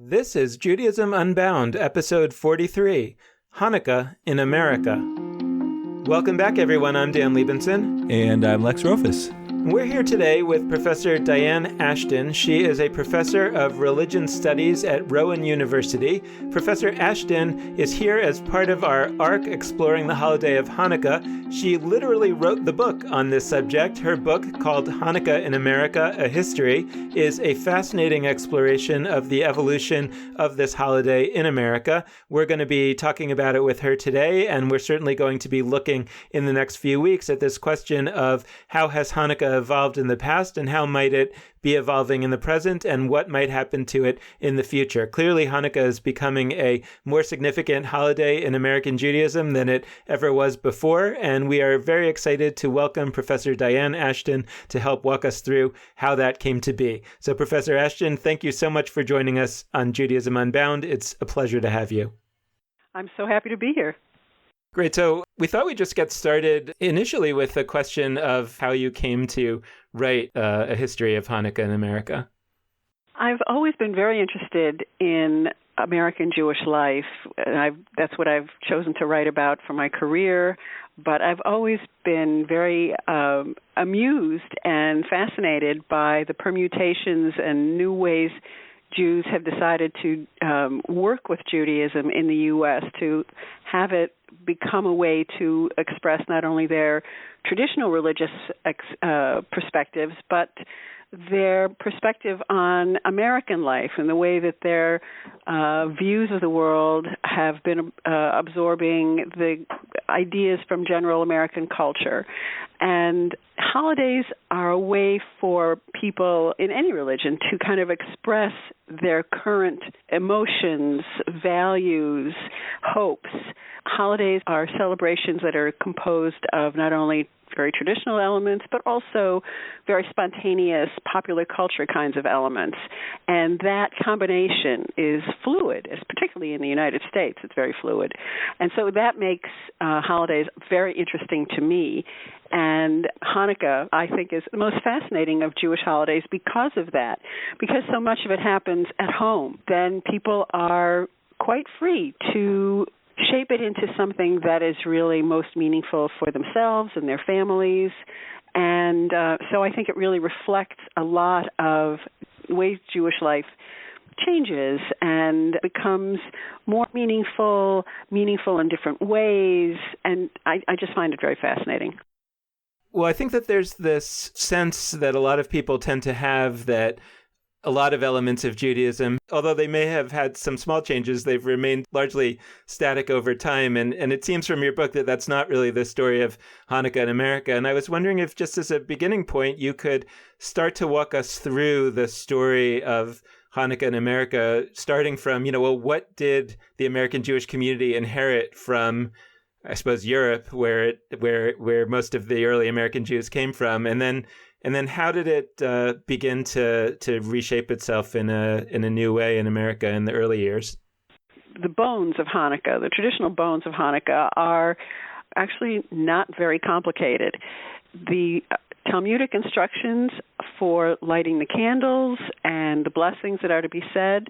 This is Judaism Unbound, episode 43, Hanukkah in America. Welcome back, everyone. I'm Dan Liebenson. And I'm Lex Rofus. We're here today with Professor Dianne Ashton. She is a professor of religion studies at Rowan University. Professor Ashton is here as part of our arc exploring the holiday of Hanukkah. She literally wrote the book on this subject. Her book, called Hanukkah in America, A History, is a fascinating exploration of the evolution of this holiday in America. We're going to be talking about it with her today, and we're certainly going to be looking in the next few weeks at this question of how has Hanukkah evolved in the past and how might it be evolving in the present and what might happen to it in the future. Clearly, Hanukkah is becoming a more significant holiday in American Judaism than it ever was before, and we are very excited to welcome Professor Dianne Ashton to help walk us through how that came to be. So, Professor Ashton, thank you so much for joining us on Judaism Unbound. It's a pleasure to have you. I'm so happy to be here. Great. So we thought we'd just get started initially with the question of how you came to write a history of Hanukkah in America. I've always been very interested in American Jewish life. That's what I've chosen to write about for my career. But I've always been very amused and fascinated by the permutations and new ways Jews have decided to work with Judaism in the U.S., to have it become a way to express not only their traditional religious perspectives, but their perspective on American life and the way that their views of the world have been absorbing the ideas from general American culture. And holidays are a way for people in any religion to kind of express their current emotions, values, hopes. Holidays are celebrations that are composed of not only very traditional elements, but also very spontaneous popular culture kinds of elements. And that combination is fluid, particularly in the United States. It's very fluid. And so that makes holidays very interesting to me. And Hanukkah, I think, is the most fascinating of Jewish holidays because of that, because so much of it happens at home. Then people are quite free to shape it into something that is really most meaningful for themselves and their families. And so I think it really reflects a lot of ways Jewish life changes and becomes more meaningful in different ways. And I just find it very fascinating. Well, I think that there's this sense that a lot of people tend to have that a lot of elements of Judaism, although they may have had some small changes, they've remained largely static over time. And it seems from your book that that's not really the story of Hanukkah in America. And I was wondering if, just as a beginning point, you could start to walk us through the story of Hanukkah in America, starting from, what did the American Jewish community inherit from, I suppose, Europe, where most of the early American Jews came from, and then how did it begin to reshape itself in a new way in America in the early years? The bones of Hanukkah, the traditional bones of Hanukkah, are actually not very complicated. The Talmudic instructions for lighting the candles and the blessings that are to be said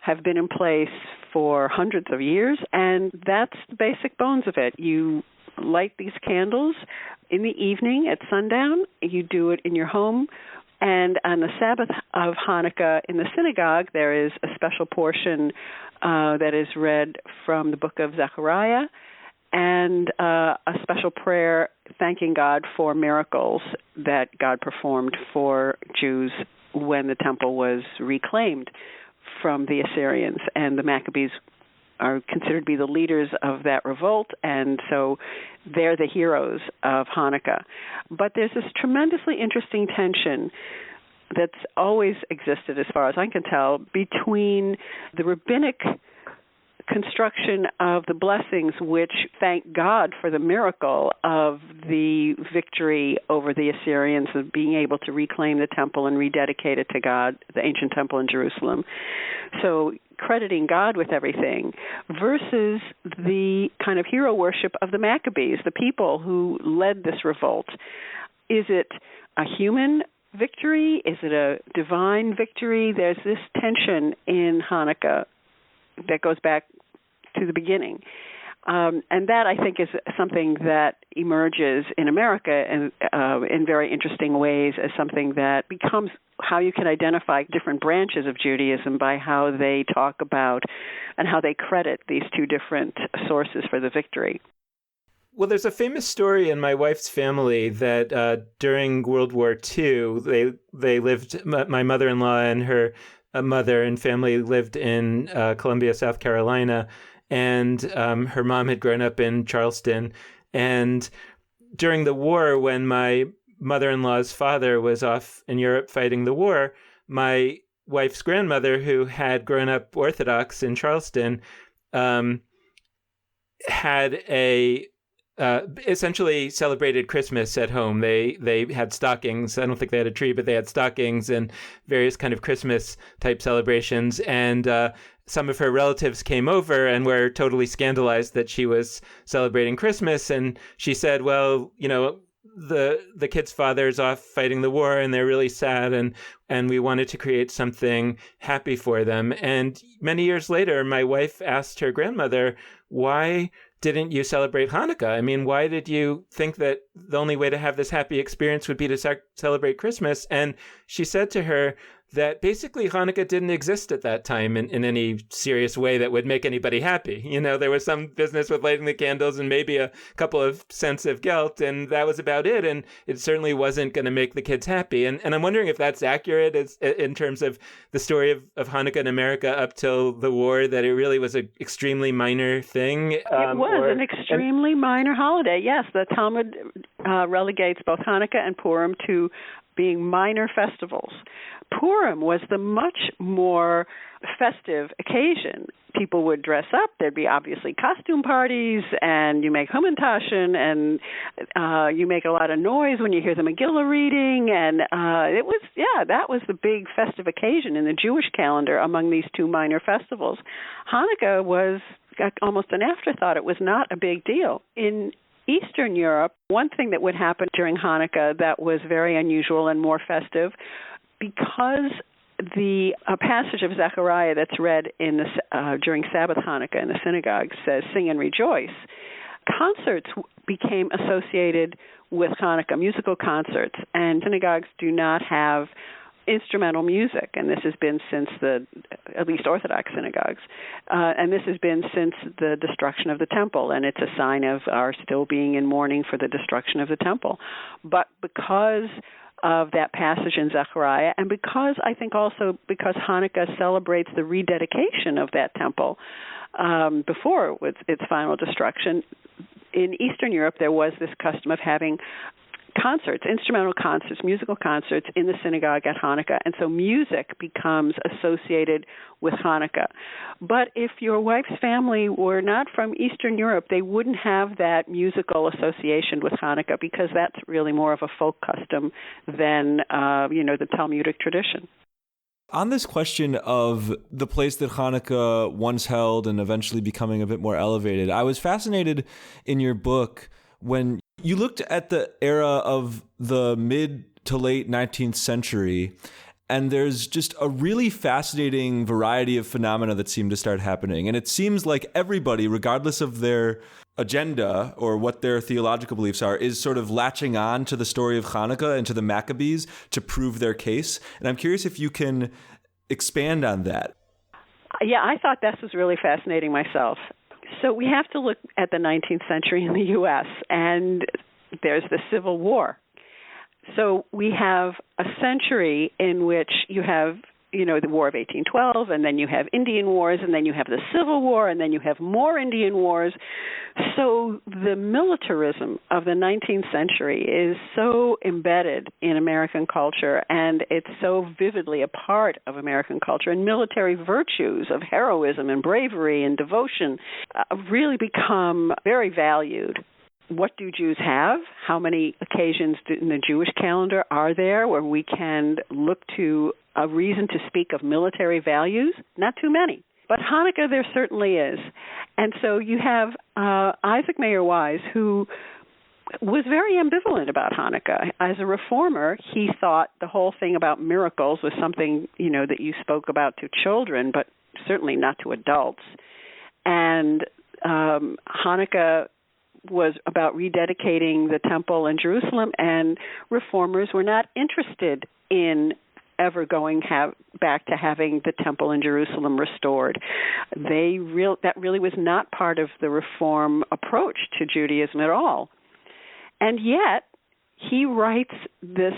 have been in place for hundreds of years, and that's the basic bones of it. You light these candles in the evening at sundown. You do it in your home. And on the Sabbath of Hanukkah in the synagogue, there is a special portion that is read from the book of Zechariah and a special prayer thanking God for miracles that God performed for Jews when the temple was reclaimed from the Assyrians. And the Maccabees are considered to be the leaders of that revolt, and so they're the heroes of Hanukkah. But there's this tremendously interesting tension that's always existed, as far as I can tell, between the rabbinic construction of the blessings, which thank God for the miracle of the victory over the Assyrians, of being able to reclaim the temple and rededicate it to God, the ancient temple in Jerusalem. So crediting God with everything, versus the kind of hero worship of the Maccabees, the people who led this revolt. Is it a human victory? Is it a divine victory? There's this tension in Hanukkah that goes back to the beginning. And that, I think, is something that emerges in America in very interesting ways as something that becomes how you can identify different branches of Judaism by how they talk about and how they credit these two different sources for the victory. Well, there's a famous story in my wife's family that during World War II, they lived, my mother-in-law and her mother and family lived in Columbia, South Carolina, and her mom had grown up in Charleston. And during the war, when my mother-in-law's father was off in Europe fighting the war, my wife's grandmother, who had grown up Orthodox in Charleston, had essentially celebrated Christmas at home. They had stockings. I don't think they had a tree, but they had stockings and various kind of Christmas type celebrations. And some of her relatives came over and were totally scandalized that she was celebrating Christmas. And she said, well, the kid's father's off fighting the war and they're really sad, and we wanted to create something happy for them. And many years later, my wife asked her grandmother, why didn't you celebrate Hanukkah? I mean, why did you think that the only way to have this happy experience would be to celebrate Christmas? And she said to her that basically Hanukkah didn't exist at that time in any serious way that would make anybody happy. There was some business with lighting the candles and maybe a couple of cents of gelt, and that was about it. And it certainly wasn't going to make the kids happy. And I'm wondering if that's accurate in terms of the story of Hanukkah in America up till the war, that it really was an extremely minor thing. It was an extremely minor holiday. Yes, the Talmud relegates both Hanukkah and Purim to being minor festivals. Purim was the much more festive occasion. People would dress up. There'd be obviously costume parties, and you make Hamantaschen, and you make a lot of noise when you hear the Megillah reading. And that was the big festive occasion in the Jewish calendar among these two minor festivals. Hanukkah was almost an afterthought. It was not a big deal. In Eastern Europe, one thing that would happen during Hanukkah that was very unusual and more festive, because the passage of Zechariah that's read during Sabbath Hanukkah in the synagogue says, "Sing and rejoice," concerts became associated with Hanukkah, musical concerts, and synagogues do not have instrumental music, and this has been since at least Orthodox synagogues, and this has been since the destruction of the temple, and it's a sign of our still being in mourning for the destruction of the temple. But because of that passage in Zechariah, and because Hanukkah celebrates the rededication of that temple before its final destruction, in Eastern Europe there was this custom of having concerts, instrumental concerts, musical concerts in the synagogue at Hanukkah, and so music becomes associated with Hanukkah. But if your wife's family were not from Eastern Europe, they wouldn't have that musical association with Hanukkah, because that's really more of a folk custom than the Talmudic tradition. On this question of the place that Hanukkah once held and eventually becoming a bit more elevated, I was fascinated in your book when you looked at the era of the mid to late 19th century, and there's just a really fascinating variety of phenomena that seem to start happening. And it seems like everybody, regardless of their agenda or what their theological beliefs are, is sort of latching on to the story of Hanukkah and to the Maccabees to prove their case. And I'm curious if you can expand on that. Yeah, I thought this was really fascinating myself. So we have to look at the 19th century in the U.S., and there's the Civil War. So we have a century in which you have, the War of 1812, and then you have Indian Wars, and then you have the Civil War, and then you have more Indian Wars. So the militarism of the 19th century is so embedded in American culture, and it's so vividly a part of American culture. And military virtues of heroism and bravery and devotion really become very valued. What do Jews have? How many occasions in the Jewish calendar are there where we can look to a reason to speak of military values? Not too many. But Hanukkah there certainly is. And so you have Isaac Mayer Wise, who was very ambivalent about Hanukkah. As a reformer, he thought the whole thing about miracles was something, that you spoke about to children, but certainly not to adults. And Hanukkah was about rededicating the temple in Jerusalem, and reformers were not interested in ever going back to having the temple in Jerusalem restored. That really was not part of the reform approach to Judaism at all. And yet, he writes this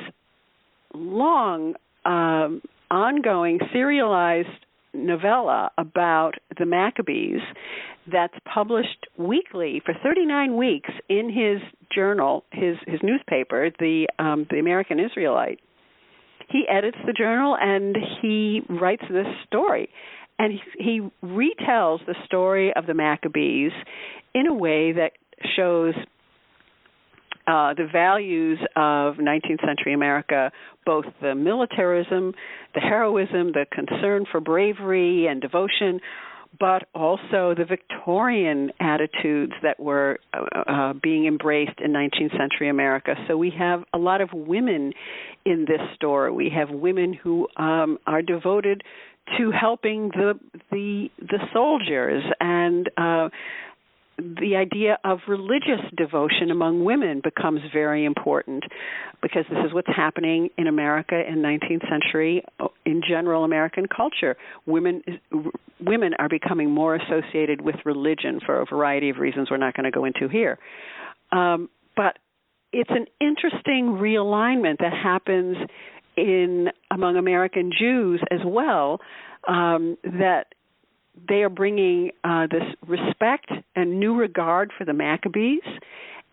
long, ongoing, serialized novella about the Maccabees that's published weekly for 39 weeks in his journal, his newspaper, the American Israelite. He edits the journal and he writes this story. And he retells the story of the Maccabees in a way that shows the values of 19th century America, both the militarism, the heroism, the concern for bravery and devotion, but also the Victorian attitudes that were being embraced in 19th century America. So we have a lot of women in this story. We have women who are devoted to helping the soldiers, and the idea of religious devotion among women becomes very important, because this is what's happening in America in 19th century, in general American culture. Women are becoming more associated with religion for a variety of reasons we're not going to go into here. But it's an interesting realignment that happens among American Jews as well, that they are bringing this respect and new regard for the Maccabees,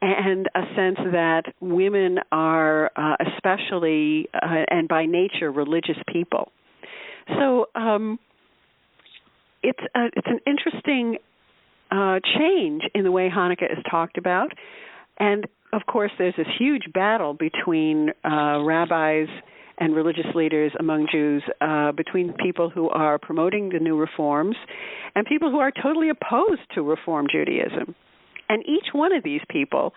and a sense that women are especially and by nature religious people. So it's an interesting change in the way Hanukkah is talked about, and of course there's this huge battle between rabbis and religious leaders among Jews, between people who are promoting the new reforms and people who are totally opposed to Reform Judaism. And each one of these people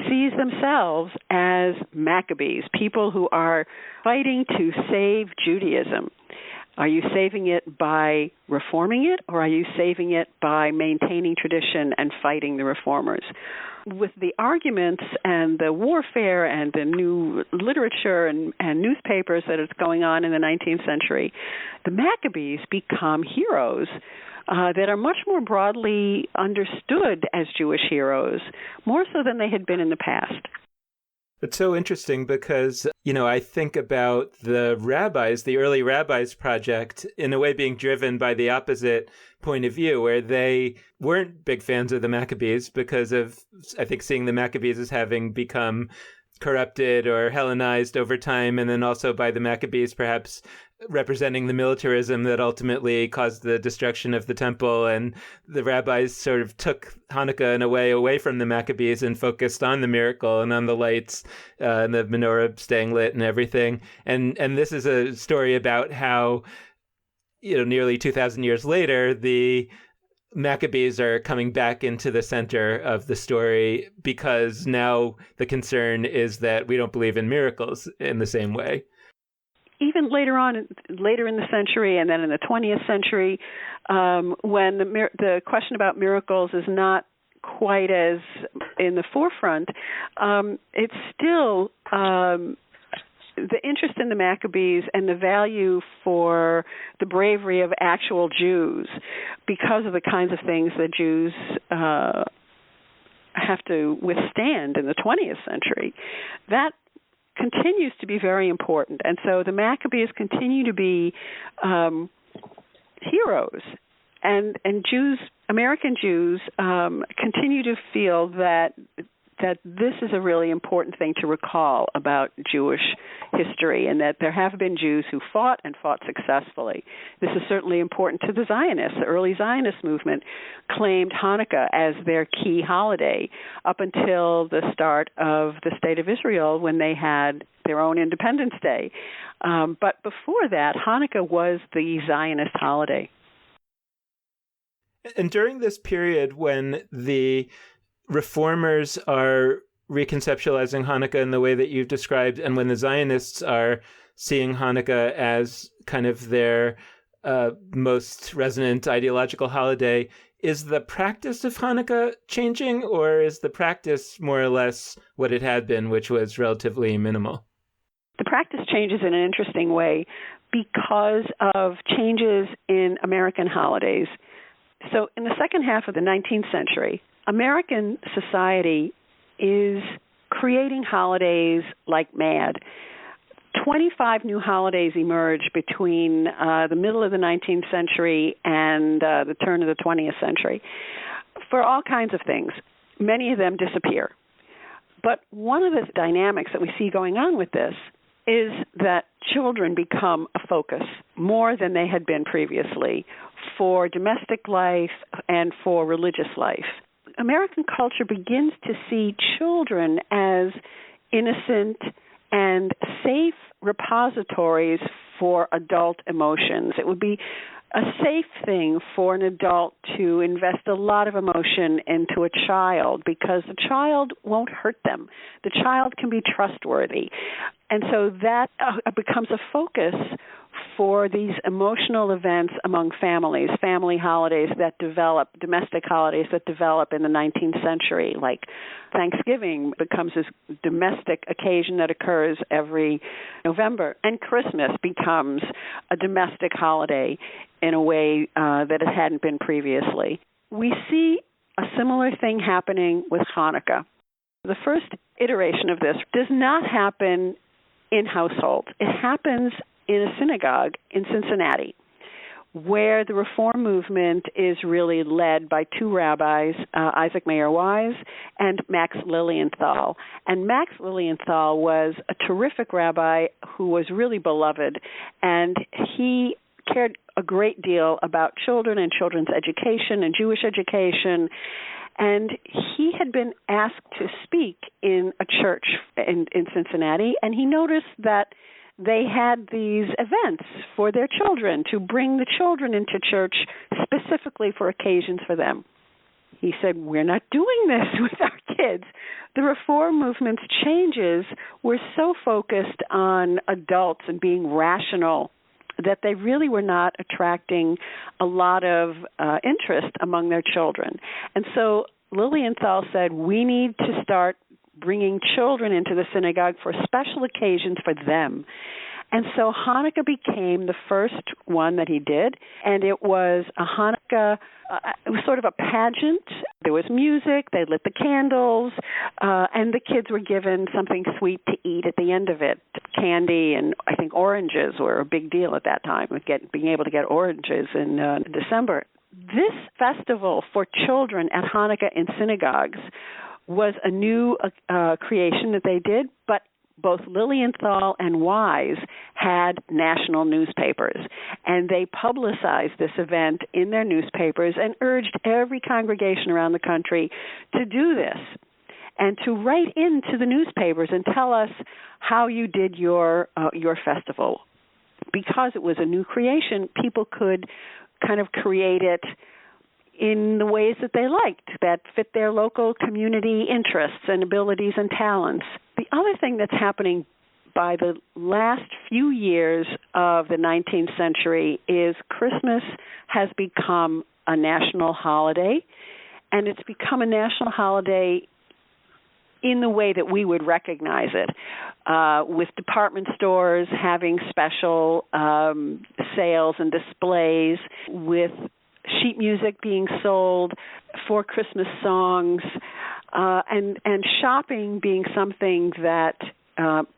sees themselves as Maccabees, people who are fighting to save Judaism. Are you saving it by reforming it, or are you saving it by maintaining tradition and fighting the reformers? With the arguments and the warfare and the new literature and newspapers that is going on in the 19th century, the Maccabees become heroes that are much more broadly understood as Jewish heroes, more so than they had been in the past. It's so interesting because, I think about the rabbis, the early rabbis project, in a way being driven by the opposite point of view, where they weren't big fans of the Maccabees because of, I think, seeing the Maccabees as having become corrupted or Hellenized over time, and then also by the Maccabees perhaps representing the militarism that ultimately caused the destruction of the temple. And the rabbis sort of took Hanukkah in a way away from the Maccabees and focused on the miracle and on the lights and the menorah staying lit and everything. And this is a story about how, nearly 2,000 years later, the Maccabees are coming back into the center of the story, because now the concern is that we don't believe in miracles in the same way. Even later in the century, and then in the 20th century, when the question about miracles is not quite as in the forefront, it's still the interest in the Maccabees and the value for the bravery of actual Jews, because of the kinds of things that Jews have to withstand in the 20th century. That continues to be very important. And so the Maccabees continue to be heroes. And Jews, American Jews, continue to feel that this is a really important thing to recall about Jewish history, and that there have been Jews who fought and fought successfully. This is certainly important to the Zionists. The early Zionist movement claimed Hanukkah as their key holiday up until the start of the State of Israel, when they had their own Independence Day. But before that, Hanukkah was the Zionist holiday. And during this period when the reformers are reconceptualizing Hanukkah in the way that you've described, and when the Zionists are seeing Hanukkah as kind of their most resonant ideological holiday, is the practice of Hanukkah changing, or is the practice more or less what it had been, which was relatively minimal? The practice changes in an interesting way because of changes in American holidays. So in the second half of the 19th century, American society is creating holidays like mad. 25 new holidays emerged between the middle of the 19th century and the turn of the 20th century for all kinds of things. Many of them disappear. But one of the dynamics that we see going on with this is that children become a focus more than they had been previously for domestic life and for religious life. American culture begins to see children as innocent and safe repositories for adult emotions. It would be a safe thing for an adult to invest a lot of emotion into a child because the child won't hurt them. The child can be trustworthy. And so that becomes a focus for these emotional events among families, family holidays that develop, domestic holidays that develop in the 19th century, like Thanksgiving becomes this domestic occasion that occurs every November, and Christmas becomes a domestic holiday in a way that it hadn't been previously. We see a similar thing happening with Hanukkah. The first iteration of this does not happen in households. It happens in a synagogue in Cincinnati, where the Reform movement is really led by two rabbis, Isaac Mayer Wise and Max Lilienthal. And Max Lilienthal was a terrific rabbi who was really beloved, and he cared a great deal about children and children's education and Jewish education. And he had been asked to speak in a church in Cincinnati, and he noticed that they had these events for their children to bring the children into church specifically for occasions for them. He said, we're not doing this with our kids. The Reform movement's changes were so focused on adults and being rational that they really were not attracting a lot of interest among their children. And so Lilienthal said, we need to start bringing children into the synagogue for special occasions for them. And so Hanukkah became the first one that he did, and it was a Hanukkah, it was sort of a pageant. There was music, they lit the candles, and the kids were given something sweet to eat at the end of it. Candy and I think oranges were a big deal at that time, with being able to get oranges in December. This festival for children at Hanukkah in synagogues was a new creation that they did, but both Lilienthal and Wise had national newspapers, and they publicized this event in their newspapers and urged every congregation around the country to do this and to write into the newspapers and tell us how you did your festival. Because it was a new creation, people could kind of create it in the ways that they liked, that fit their local community interests and abilities and talents. The other thing that's happening by the last few years of the 19th century is Christmas has become a national holiday, and it's become a national holiday in the way that we would recognize it, with department stores having special sales and displays, with sheet music being sold for Christmas songs, and shopping being something that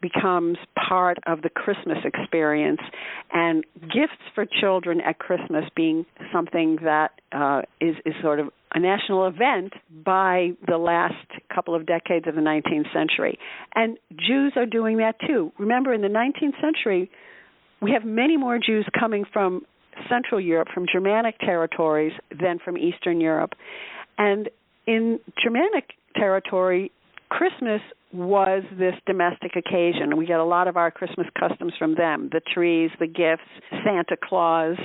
becomes part of the Christmas experience, and gifts for children at Christmas being something that is sort of a national event by the last couple of decades of the 19th century. And Jews are doing that too. Remember, in the 19th century, we have many more Jews coming from Central Europe, from Germanic territories, than from Eastern Europe. And in Germanic territory, Christmas was this domestic occasion. We get a lot of our Christmas customs from them, the trees, the gifts, Santa Claus.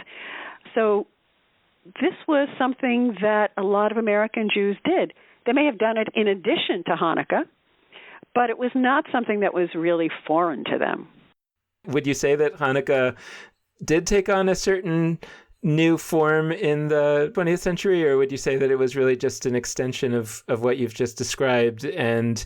So this was something that a lot of American Jews did. They may have done it in addition to Hanukkah, but it was not something that was really foreign to them. Would you say that Hanukkah did take on a certain new form in the 20th century, or would you say that it was really just an extension of what you've just described? And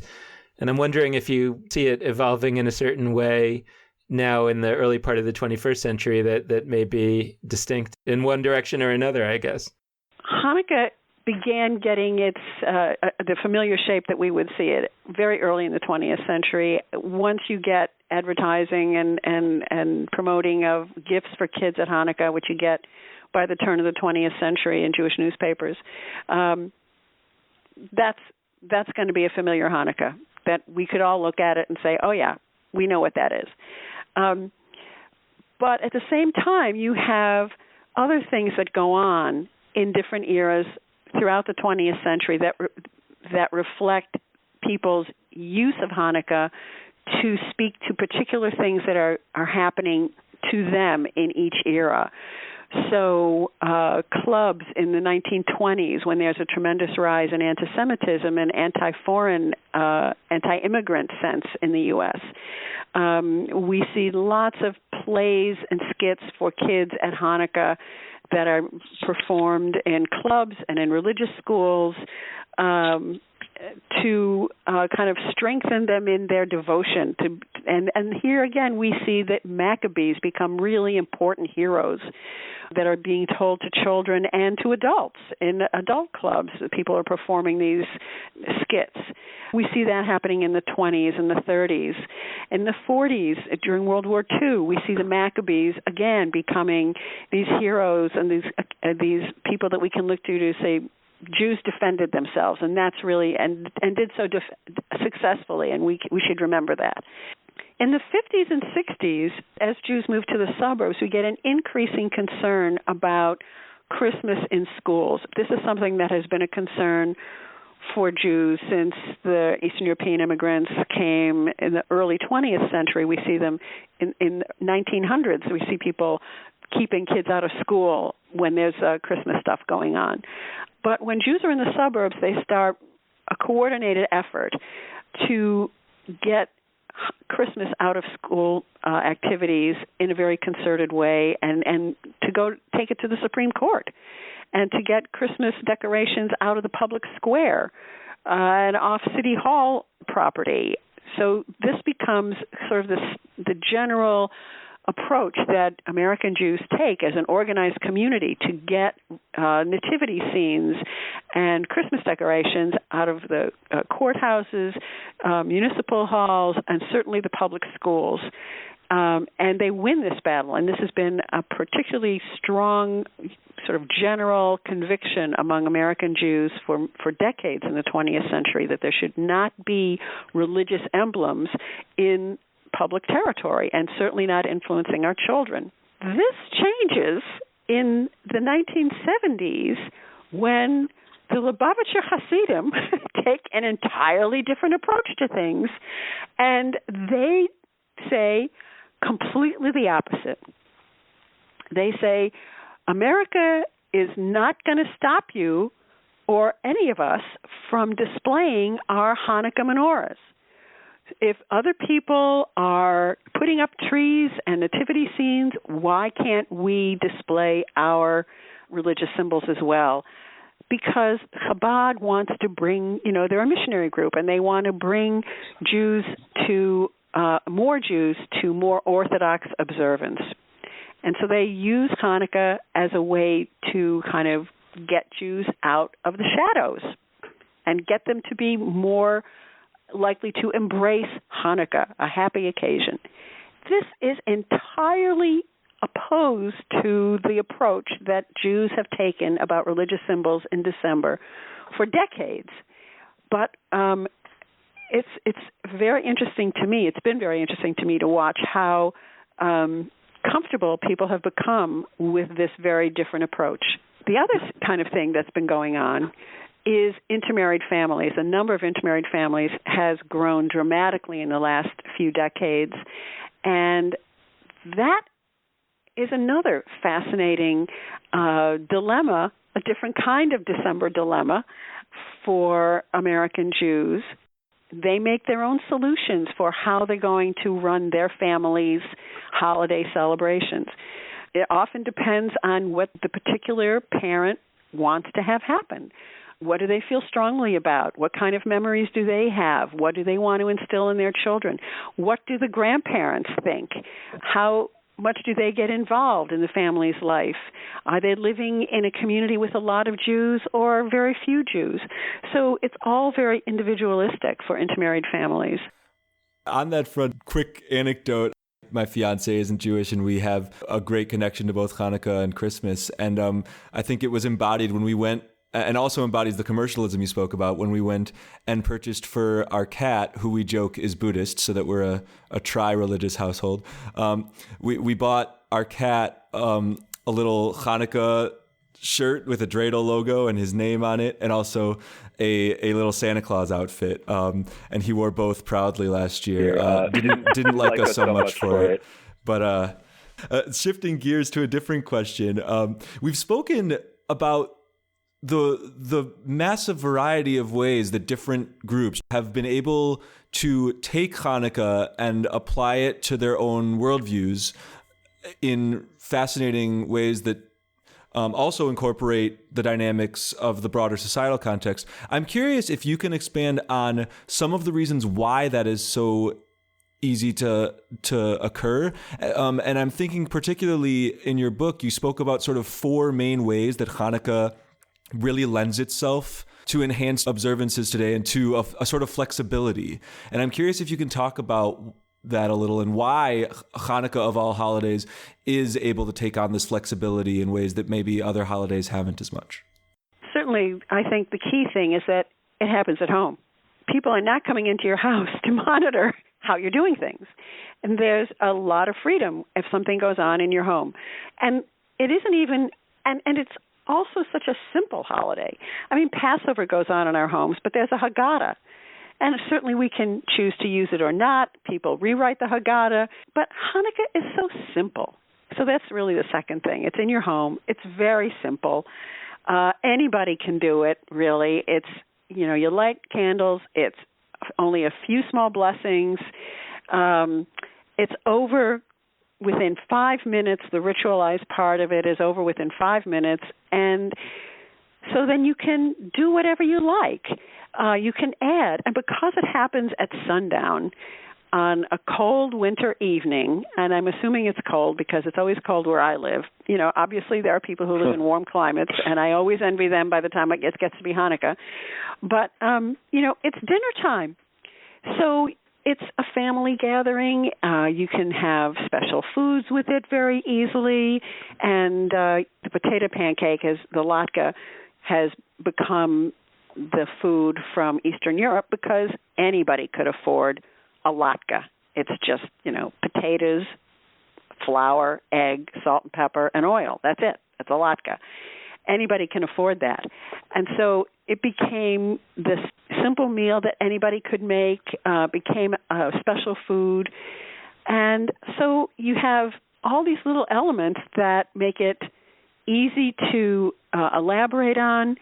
I'm wondering if you see it evolving in a certain way now in the early part of the 21st century that may be distinct in one direction or another, I guess. Hanukkah began getting its the familiar shape that we would see it very early in the 20th century. Once you get advertising and promoting of gifts for kids at Hanukkah, which you get by the turn of the 20th century in Jewish newspapers, that's going to be a familiar Hanukkah, that we could all look at it and say, oh yeah, we know what that is. But at the same time, you have other things that go on in different eras throughout the 20th century that reflect people's use of Hanukkah to speak to particular things that are happening to them in each era. So clubs in the 1920s, when there's a tremendous rise in anti-Semitism and anti-foreign, anti-immigrant sense in the U.S., we see lots of plays and skits for kids at Hanukkah that are performed in clubs and in religious schools to kind of strengthen them in their devotion. And here again we see that Maccabees become really important heroes that are being told to children and to adults in adult clubs. People are performing these skits. We see that happening in the 20s and the 30s. In the 40s, during World War II, we see the Maccabees again becoming these heroes and these people that we can look to say Jews defended themselves, and that's really and did so successfully, and we should remember that. In the 50s and 60s, as Jews moved to the suburbs, we get an increasing concern about Christmas in schools. This is something that has been a concern for Jews since the Eastern European immigrants came in the early 20th century. We see them in 1900s. We see people keeping kids out of school when there's Christmas stuff going on. But when Jews are in the suburbs, they start a coordinated effort to get Christmas out of school activities in a very concerted way and to go take it to the Supreme Court and to get Christmas decorations out of the public square and off City Hall property. So this becomes sort of the general approach that American Jews take as an organized community to get nativity scenes and Christmas decorations out of the courthouses, municipal halls, and certainly the public schools. And they win this battle, and this has been a particularly strong sort of general conviction among American Jews for decades in the 20th century that there should not be religious emblems in public territory, and certainly not influencing our children. This changes in the 1970s when the Lubavitcher Hasidim take an entirely different approach to things, and they say completely the opposite. They say, America is not going to stop you or any of us from displaying our Hanukkah menorahs. If other people are putting up trees and nativity scenes, why can't we display our religious symbols as well? Because Chabad wants to bring, they're a missionary group, and they want to bring Jews to more Orthodox observance. And so they use Hanukkah as a way to kind of get Jews out of the shadows and get them to be more likely to embrace Hanukkah, a happy occasion. This is entirely opposed to the approach that Jews have taken about religious symbols in December for decades. But it's very interesting to me. It's been very interesting to me to watch how comfortable people have become with this very different approach. The other kind of thing that's been going on is intermarried families. The number of intermarried families has grown dramatically in the last few decades, and that is another fascinating dilemma, a different kind of December dilemma for American Jews. they make their own solutions for how they're going to run their family's holiday celebrations. It often depends on what the particular parent wants to have happen. What do they feel strongly about? What kind of memories do they have? What do they want to instill in their children? What do the grandparents think? How much do they get involved in the family's life? Are they living in a community with a lot of Jews or very few Jews? So it's all very individualistic for intermarried families. On that front, quick anecdote. My fiance isn't Jewish, and we have a great connection to both Hanukkah and Christmas. And I think it was embodied when we went, and also embodies the commercialism you spoke about, when we went and purchased for our cat, who we joke is Buddhist, so that we're a tri-religious household. We bought our cat a little Hanukkah shirt with a dreidel logo and his name on it, and also a little Santa Claus outfit. And he wore both proudly last year. Didn't like us so much for it. But shifting gears to a different question, we've spoken about the massive variety of ways that different groups have been able to take Hanukkah and apply it to their own worldviews in fascinating ways that also incorporate the dynamics of the broader societal context. I'm curious if you can expand on some of the reasons why that is so easy to occur. And I'm thinking particularly in your book, you spoke about sort of 4 main ways that Hanukkah really lends itself to enhanced observances today and to a sort of flexibility. And I'm curious if you can talk about that a little and why Hanukkah, of all holidays, is able to take on this flexibility in ways that maybe other holidays haven't as much. Certainly, I think the key thing is that it happens at home. People are not coming into your house to monitor how you're doing things. And there's a lot of freedom if something goes on in your home. And it isn't even, and it's also such a simple holiday. I mean, Passover goes on in our homes, but there's a Haggadah. And certainly we can choose to use it or not. People rewrite the Haggadah. But Hanukkah is so simple. So that's really the second thing. It's in your home. It's very simple. Anybody can do it, really. It's, you light candles. It's only a few small blessings. It's over within 5 minutes. The ritualized part of it is over within 5 minutes. And so then you can do whatever you like. You can add, and because it happens at sundown on a cold winter evening, and I'm assuming it's cold because it's always cold where I live. Obviously there are people who live in warm climates, and I always envy them by the time it gets to be Hanukkah. But, it's dinner time. So it's a family gathering. You can have special foods with it very easily, and the potato pancake, the latke, has become the food from Eastern Europe because anybody could afford a latke. It's just, potatoes, flour, egg, salt and pepper, and oil. That's it. That's a latke. Anybody can afford that. And so it became this simple meal that anybody could make, became a special food. And so you have all these little elements that make it easy to elaborate on,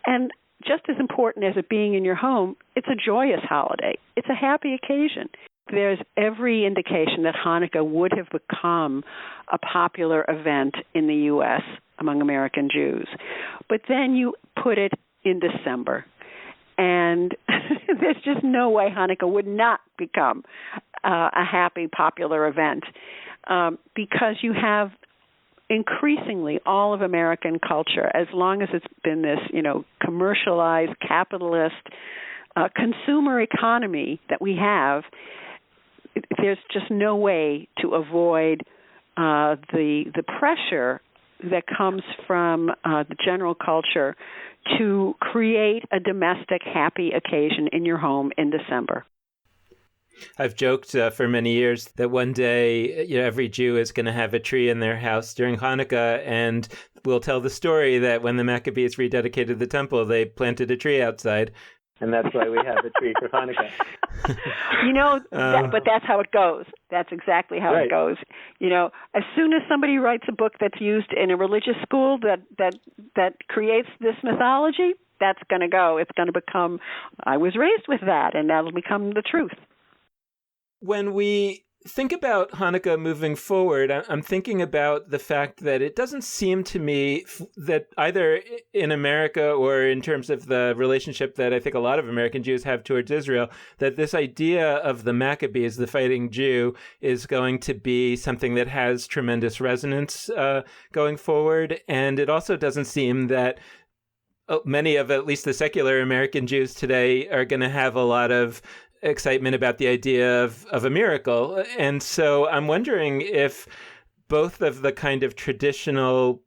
and just as important as it being in your home, it's a joyous holiday. It's a happy occasion. There's every indication that Hanukkah would have become a popular event in the U.S. among American Jews. But then you put it in December, and there's just no way Hanukkah would not become a happy, popular event because you have increasingly all of American culture, as long as it's been this, commercialized, capitalist, consumer economy that we have, there's just no way to avoid the pressure that comes from the general culture to create a domestic happy occasion in your home in December. I've joked for many years that one day, every Jew is going to have a tree in their house during Hanukkah, and we'll tell the story that when the Maccabees rededicated the temple, they planted a tree outside. And that's why we have a tree for Hanukkah. But that's how it goes. That's exactly how it goes. As soon as somebody writes a book that's used in a religious school that creates this mythology, that's going to go. It's going to become, I was raised with that, and that'll become the truth. When we think about Hanukkah moving forward, I'm thinking about the fact that it doesn't seem to me that either in America or in terms of the relationship that I think a lot of American Jews have towards Israel, that this idea of the Maccabees, the fighting Jew, is going to be something that has tremendous resonance going forward. And it also doesn't seem that many of at least the secular American Jews today are going to have a lot of excitement about the idea of a miracle. And so I'm wondering if both of the kind of traditional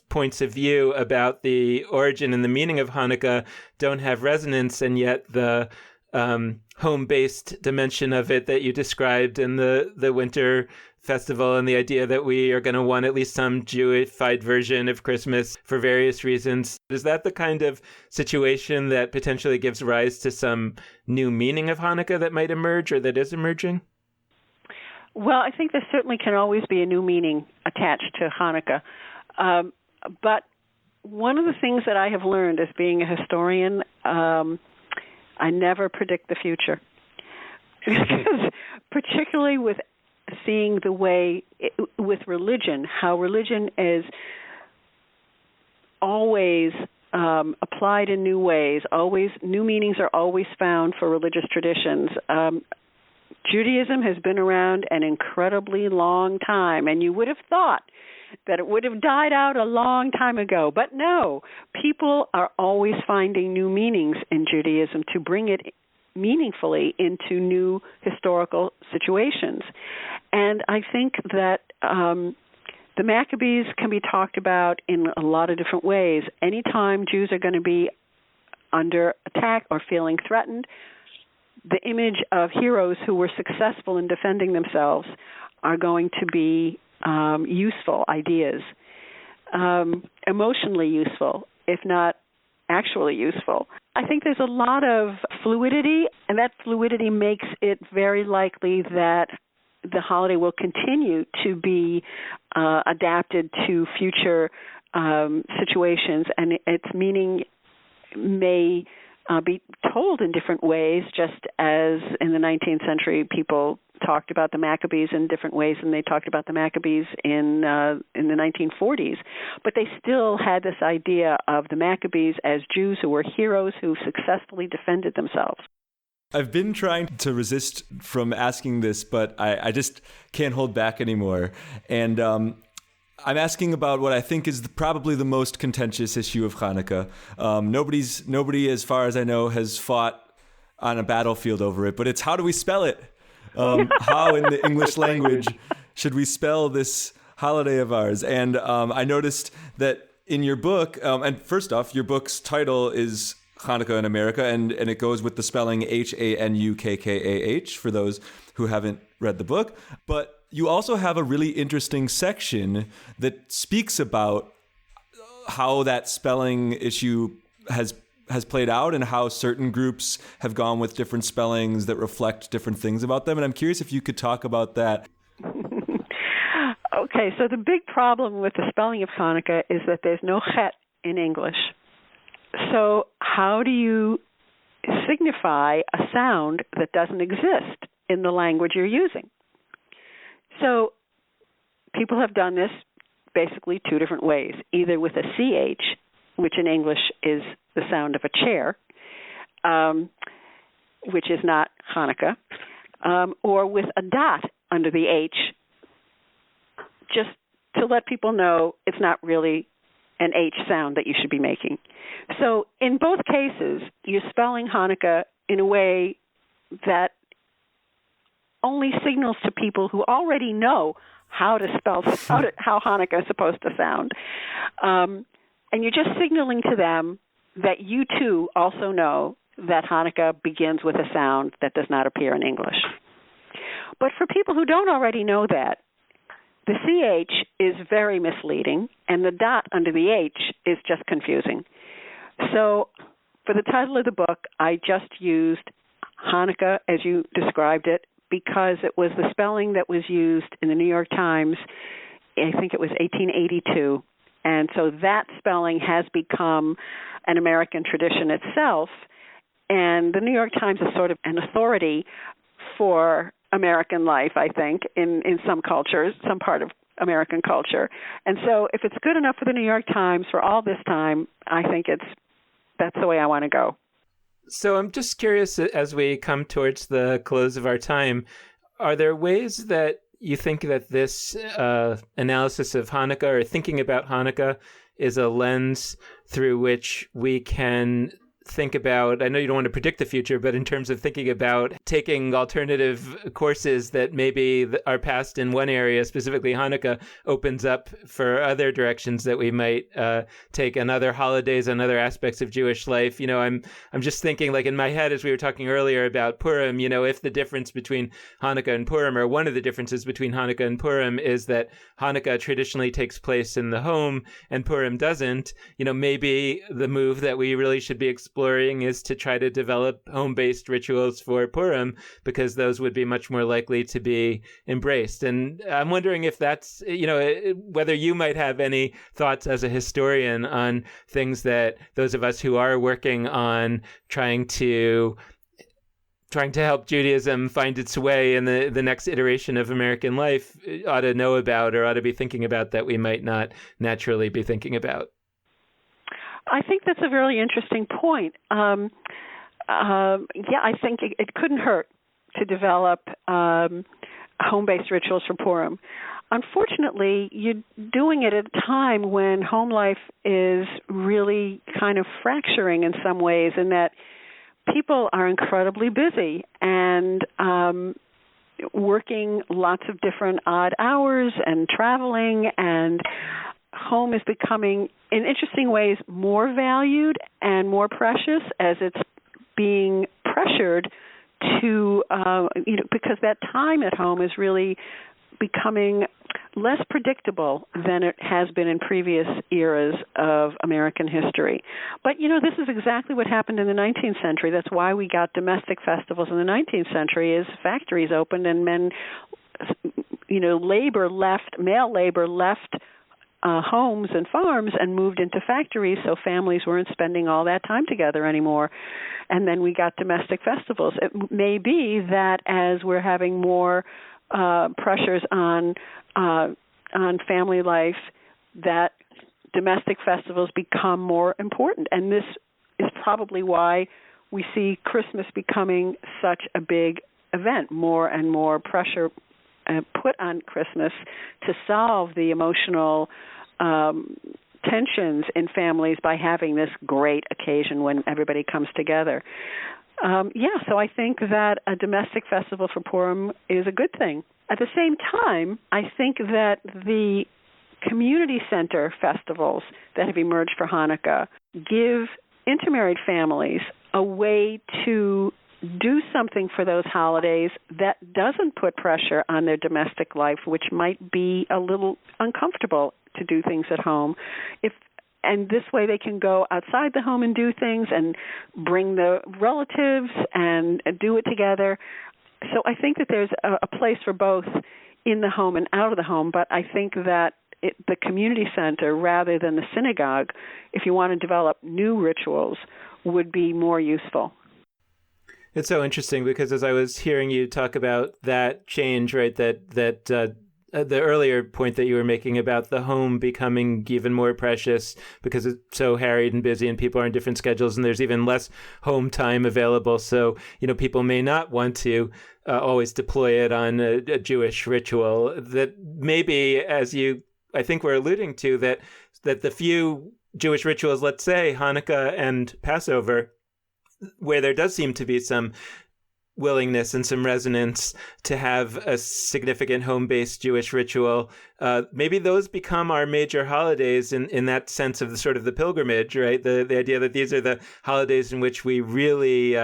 points of view about the origin and the meaning of Hanukkah don't have resonance, and yet the home-based dimension of it that you described in the winter festival and the idea that we are going to want at least some Jewified version of Christmas for various reasons. Is that the kind of situation that potentially gives rise to some new meaning of Hanukkah that might emerge or that is emerging? Well, I think there certainly can always be a new meaning attached to Hanukkah. But one of the things that I have learned as being a historian, I never predict the future. Because particularly with seeing the way, with religion, how religion is always applied in new ways, always new meanings are always found for religious traditions. Judaism has been around an incredibly long time, and you would have thought that it would have died out a long time ago. But no, people are always finding new meanings in Judaism to bring it meaningfully into new historical situations. And I think that the Maccabees can be talked about in a lot of different ways. Anytime Jews are going to be under attack or feeling threatened, the image of heroes who were successful in defending themselves are going to be useful ideas, emotionally useful, if not actually useful. I think there's a lot of fluidity, and that fluidity makes it very likely that the holiday will continue to be adapted to future situations, and its meaning may be told in different ways, just as in the 19th century people talked about the Maccabees in different ways than they talked about the Maccabees in the 1940s. But they still had this idea of the Maccabees as Jews who were heroes who successfully defended themselves. I've been trying to resist from asking this, but I just can't hold back anymore. And I'm asking about what I think is probably the most contentious issue of Hanukkah. Nobody, as far as I know, has fought on a battlefield over it, but it's how do we spell it? How in the English language should we spell this holiday of ours? And I noticed that in your book, and first off, your book's title is Hanukkah in America, and it goes with the spelling Hanukkah for those who haven't read the book. But you also have a really interesting section that speaks about how that spelling issue has played out and how certain groups have gone with different spellings that reflect different things about them. And I'm curious if you could talk about that. Okay, so the big problem with the spelling of Hanukkah is that there's no chet in English. So how do you signify a sound that doesn't exist in the language you're using? So people have done this basically two different ways, either with a CH, which in English is the sound of a chair, which is not Hanukkah, or with a dot under the H, just to let people know it's not really an H sound that you should be making. So in both cases, you're spelling Hanukkah in a way that only signals to people who already know how to spell how Hanukkah is supposed to sound. And you're just signaling to them that you too also know that Hanukkah begins with a sound that does not appear in English. But for people who don't already know that, the CH is very misleading, and the dot under the H is just confusing. So for the title of the book, I just used Hanukkah as you described it because it was the spelling that was used in the New York Times, I think it was 1882, And so that spelling has become an American tradition itself. And the New York Times is sort of an authority for American life, I think, in some cultures, some part of American culture. And so if it's good enough for the New York Times for all this time, I think that's the way I want to go. So I'm just curious, as we come towards the close of our time, are there ways that you think that this analysis of Hanukkah or thinking about Hanukkah is a lens through which we can think about, I know you don't want to predict the future, but in terms of thinking about taking alternative courses that maybe are passed in one area, specifically Hanukkah, opens up for other directions that we might take on other holidays and other aspects of Jewish life. I'm just thinking, like in my head, as we were talking earlier about Purim, if the difference between Hanukkah and Purim, or one of the differences between Hanukkah and Purim, is that Hanukkah traditionally takes place in the home and Purim doesn't, maybe the move that we really should be exploring is to try to develop home-based rituals for Purim, because those would be much more likely to be embraced. And I'm wondering if that's, whether you might have any thoughts as a historian on things that those of us who are working on trying to help Judaism find its way in the next iteration of American life ought to know about or ought to be thinking about that we might not naturally be thinking about. I think that's a really interesting point. I think it couldn't hurt to develop home-based rituals for Purim. Unfortunately, you're doing it at a time when home life is really kind of fracturing in some ways, in that people are incredibly busy and working lots of different odd hours and traveling, and home is becoming, in interesting ways, more valued and more precious as it's being pressured to, because that time at home is really becoming less predictable than it has been in previous eras of American history. But, this is exactly what happened in the 19th century. That's why we got domestic festivals in the 19th century, is factories opened and men, male labor left homes and farms and moved into factories, so families weren't spending all that time together anymore. And then we got domestic festivals. It may be that as we're having more pressures on family life, that domestic festivals become more important. And this is probably why we see Christmas becoming such a big event, more and more pressure put on Christmas to solve the emotional tensions in families by having this great occasion when everybody comes together. So I think that a domestic festival for Purim is a good thing. At the same time, I think that the community center festivals that have emerged for Hanukkah give intermarried families a way to do something for those holidays that doesn't put pressure on their domestic life, which might be a little uncomfortable to do things at home. And this way they can go outside the home and do things and bring the relatives and do it together. So I think that there's a place for both in the home and out of the home, but I think that the community center, rather than the synagogue, if you want to develop new rituals, would be more useful. It's so interesting because as I was hearing you talk about that change, right, that the earlier point that you were making about the home becoming even more precious because it's so harried and busy and people are on different schedules and there's even less home time available. So, people may not want to always deploy it on a Jewish ritual. That maybe, as you, I think we're alluding to, that the few Jewish rituals, let's say Hanukkah and Passover, where there does seem to be some willingness and some resonance to have a significant home-based Jewish ritual, maybe those become our major holidays in that sense of the sort of the pilgrimage, right? The idea that these are the holidays in which we really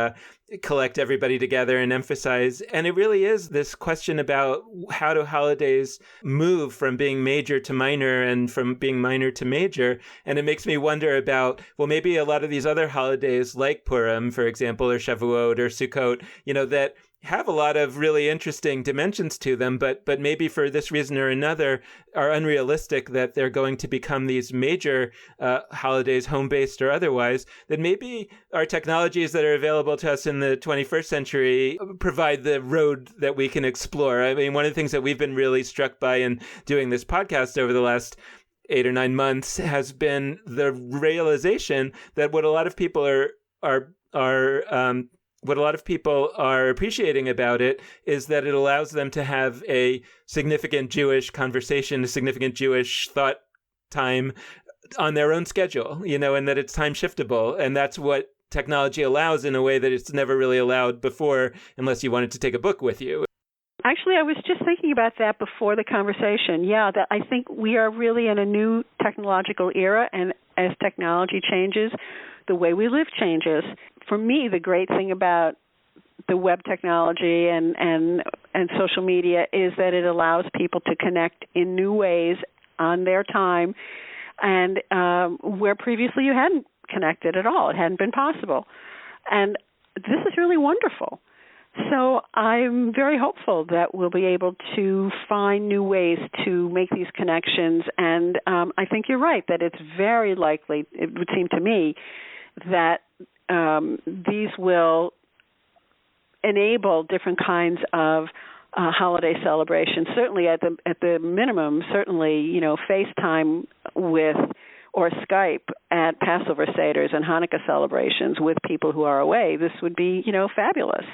collect everybody together and emphasize. And it really is this question about how do holidays move from being major to minor and from being minor to major. And it makes me wonder about, well, maybe a lot of these other holidays like Purim, for example, or Shavuot or Sukkot, that have a lot of really interesting dimensions to them, but maybe for this reason or another are unrealistic, that they're going to become these major holidays, home-based or otherwise, that maybe our technologies that are available to us in the 21st century provide the road that we can explore. I mean, one of the things that we've been really struck by in doing this podcast over the last 8 or 9 months has been the realization that what a lot of people are appreciating about it is that it allows them to have a significant Jewish conversation, a significant Jewish thought time on their own schedule, and that it's time shiftable. And that's what technology allows in a way that it's never really allowed before, unless you wanted to take a book with you. Actually, I was just thinking about that before the conversation. Yeah, that I think we are really in a new technological era, and as technology changes, the way we live changes. For me, the great thing about the web technology and social media is that it allows people to connect in new ways on their time, and where previously you hadn't connected at all. It hadn't been possible. And this is really wonderful. So I'm very hopeful that we'll be able to find new ways to make these connections. And I think you're right that it's very likely, it would seem to me, that these will enable different kinds of holiday celebrations. Certainly, at the minimum, FaceTime with or Skype at Passover Seders and Hanukkah celebrations with people who are away. This would be, fabulous.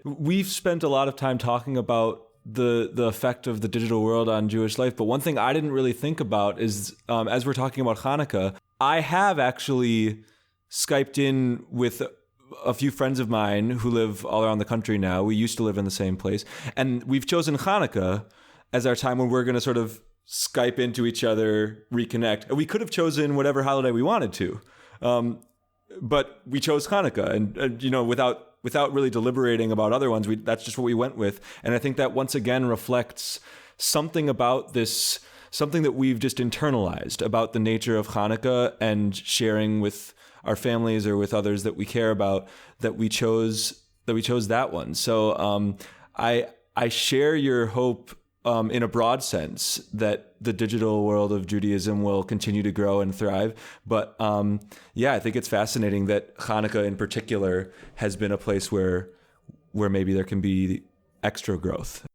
We've spent a lot of time talking about the effect of the digital world on Jewish life, but one thing I didn't really think about is, as we're talking about Hanukkah, I have actually Skyped in with a few friends of mine who live all around the country now. We used to live in the same place, and we've chosen Hanukkah as our time when we're going to sort of Skype into each other, reconnect. We could have chosen whatever holiday we wanted to, but we chose Hanukkah, and without really deliberating about other ones, that's just what we went with. And I think that once again reflects something about this, something that we've just internalized about the nature of Hanukkah and sharing with our families or with others that we care about, that we chose that one. So I share your hope in a broad sense that the digital world of Judaism will continue to grow and thrive. But I think it's fascinating that Hanukkah in particular has been a place where maybe there can be extra growth.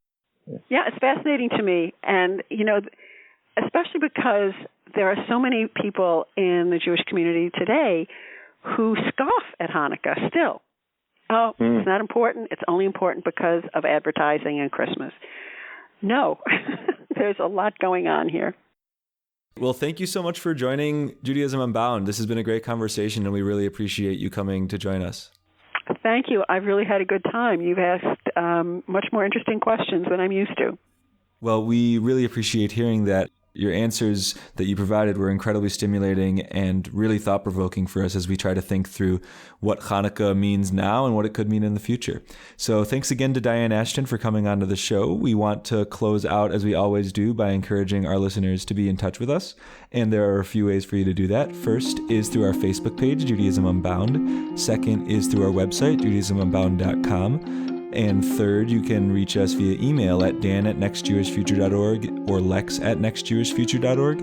Yeah, it's fascinating to me. And, especially because there are so many people in the Jewish community today who scoff at Hanukkah still. It's not important. It's only important because of advertising and Christmas. No, there's a lot going on here. Well, thank you so much for joining Judaism Unbound. This has been a great conversation, and we really appreciate you coming to join us. Thank you. I've really had a good time. You've asked much more interesting questions than I'm used to. Well, we really appreciate hearing that. Your answers that you provided were incredibly stimulating and really thought-provoking for us as we try to think through what Hanukkah means now and what it could mean in the future. So thanks again to Dianne Ashton for coming onto the show. We want to close out, as we always do, by encouraging our listeners to be in touch with us. And there are a few ways for you to do that. First is through our Facebook page, Judaism Unbound. Second is through our website, judaismunbound.com. And third, you can reach us via email at dan@nextjewishfuture.org or lex@nextjewishfuture.org.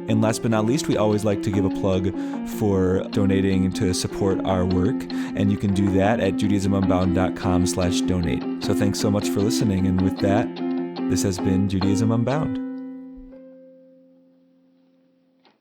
And last but not least, we always like to give a plug for donating to support our work. And you can do that at judaismunbound.com/donate. So thanks so much for listening. And with that, this has been Judaism Unbound.